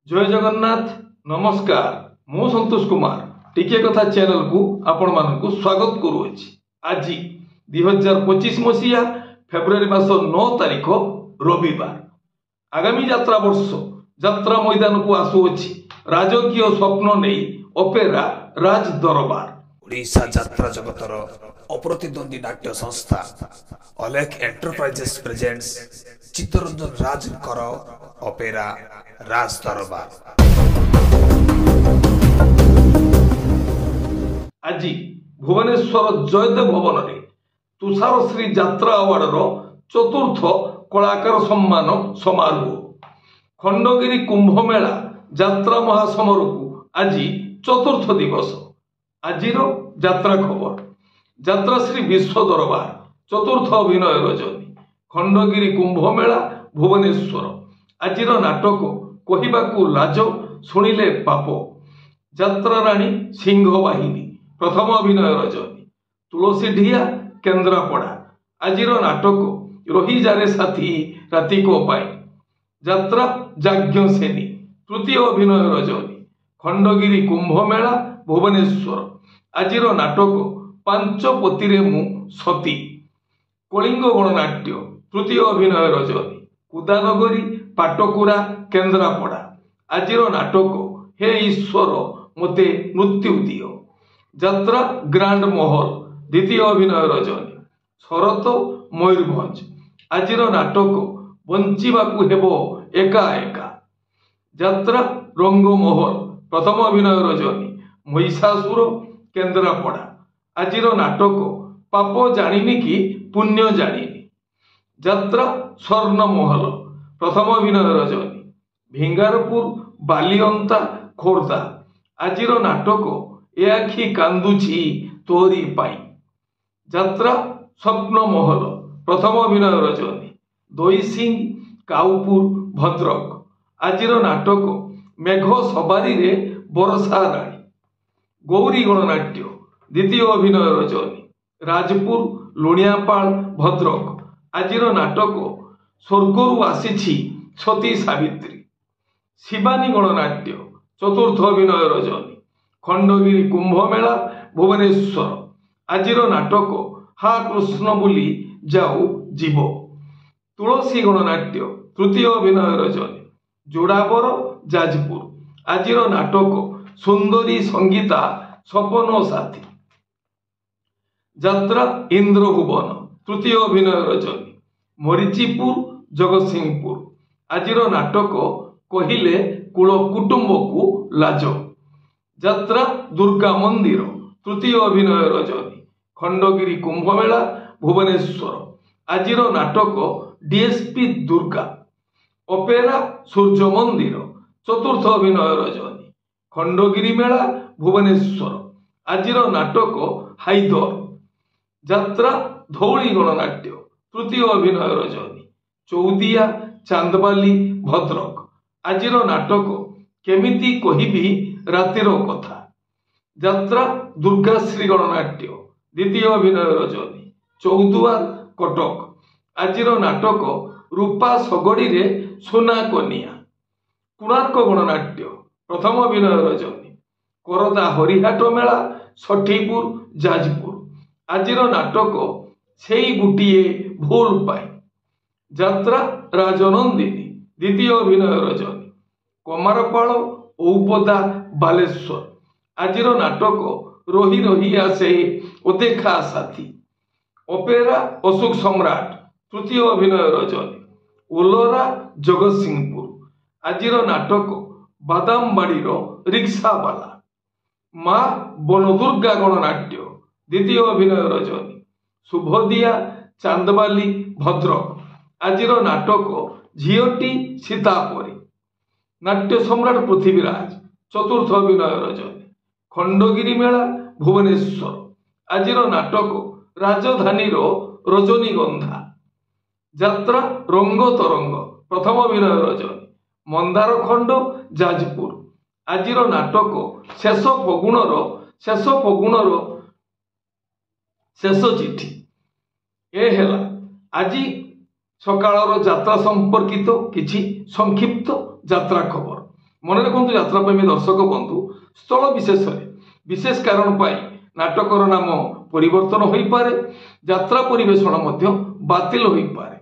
जय जगन्नाथ नमस्कार मु संतोष कुमार टिके कथा चैनल को आपण मानकु स्वागत करूछि। आज 2025 मसीहा फेब्रुआरी मास 9 तारिख रविवार आगामी यात्रा वर्ष यात्रा मैदान को आसुछि राजकीय स्वप्न नहीं ओपेरा राज दरबार ओडिशा यात्रा जगतर अप्रतिद्वंदी नाट्य संस्था Alekh enterprises presents Chittaranjan Rajkar opera Raj Darbar. आज भुवनेश्वर जयदेव भवन में तुषार श्री यात्रा अवार्ड चतुर्थ कलाकार सम्मान समारोह खंडगिरी कुंभ मेला यात्रा महासमर को आज चतुर्थ दिवस। आज यात्रा खबर यात्रा श्री विश्व दरबार चतुर्थ अभिनय रजनी खंडगिरी कुंभ मेला भुवनेश्वर आज नाटक कहवाकू लाज शुणिले पाप यात्रा राणी सिंह बाहिनी प्रथम अभिनय रजनी तुलसी ढिया केन्द्रापड़ा आज नाटक रही जारे साथी राति को पाई यात्रा जाज्ञ सेनी तृतीय अभिनय रजनी खंडगिरी कुंभ मेला भुवनेश्वर आज नाटक पांच पोतीरे मु सती कलिंग गणनाट्य तृतीय अभिनय रजनी कुदानगरी पाटकुरा केन्द्रापड़ा आज नाटक हे ईश्वर मते मृत्यु दियो यात्रा ग्रांड महल द्वितीय अभिनय रजनी शरत मयूरभंज आज नाटक बंचिबाकू हेबो एका एका यात्रा रंग महल प्रथम अभिनय रजनी महिषासुर केन्द्रापड़ा आज नाटक पाप जानिनी कि पुण्य जानिनी यात्रा स्वर्ण महल प्रथम अभिनय रजनी भिंगारपुर बालिअंता खोर्धा आज नाटक ए आखि कांदुछि तोरी पाई यात्रा स्वप्न महल प्रथम अभिनय रजनी दईसिंह काउपुर भद्रक आज नाटक मेघ सबारी रे बरसा राणी गौरी गणनाट्य द्वितीय अभिनय रजनी राजपुर लुणियापाल भद्रक आज नाटक स्वर्गरु आसीछि सती सावित्री शिवानी गणनाट्य चतुर्थ अभिनय रजनी खंडगिरी कुंभ मेला भुवनेश्वर आज नाटक हा कृष्ण बोली जाऊ जीव तुलसी गणनाट्य तृतीय अभिनय रजनी जोड़ाबर जाजपुर आज नाटक सुंदरी संगीता सपन साथी यात्रा इंद्रभुवन तृतीय अभिनय रजनी मरीचिपुर जगतसिंहपुर आज नाटक कहिले कुल कुटुंब को लाज यात्रा दुर्गा मंदिर तृतीय अभिनय रजनी खंडगिरी कुंभ मेला भुवनेश्वर आज नाटक डीएसपी दुर्गा ओपेरा सूर्य मंदिर चतुर्थ अभिनय रजनी खंडगिरी मेला भुवनेश्वर आज नाटक हाइदर यात्रा धौली गणनाट्य तृतीय अभिनय रजनी चौदिया चांदबाली भद्रक आज नाटक केमिति कहिबी रातिर कथा यात्रा दुर्गाश्री गणनाट्य द्वितीय अभिनय रजनी चौदुआर कटक आज नाटक रूपा सगड़ी रे सोना कनिया कोणार्क गणनाट्य प्रथम अभिनय रजनी करदा हरिहाट मेला सठीपुर जाजपुर आज नाटक सेई गुटिए भूल पाई यात्रा राजनंदिनी द्वितीय अभिनय रजनी कमारपाड़ औपदा बालेश्वर आज नाटक रही रही आसे ओदेखा साथी ओपेरा अशोक सम्राट तृतीय अभिनय रजनी ओलोरा जगतसिंहपुर आज नाटक बादामबाड़ी रिक्सावाला माँ बनदुर्गा गणनाट्य द्वितीय अभिनय रजनी शुभदिया चांदबाली भद्रक आज नाटक झीटी सीतापरी नाट्य सम्राट पृथ्वीराज चतुर्थ अभिनय रजनी खंडगिरी मेला भुवनेश्वर आज नाटक राजधानी रजनीगंधा यात्रा रंग तरंग प्रथम अभिनय रजनी मंदार खंड जाजपुर आज नाटक शेष फगुणर शेष चिठी ए हेला आज सकाळर यात्रा संपर्कित किछि संक्षिप्त यात्रा खबर ମନେ ରଖନ୍ତୁ ଯାତ୍ରାପ୍ରେମୀ ଦର୍ଶକ ବନ୍ଧୁ, ସ୍ଥଳ ବିଶେଷରେ ବିଶେଷ କାରଣ ପାଇଁ ନାଟକର ନାମ ପରିବର୍ତ୍ତନ ହୋଇପାରେ, ଯାତ୍ରା ପରିବେଷଣ ମଧ୍ୟ ବାତିଲ ହୋଇପାରେ।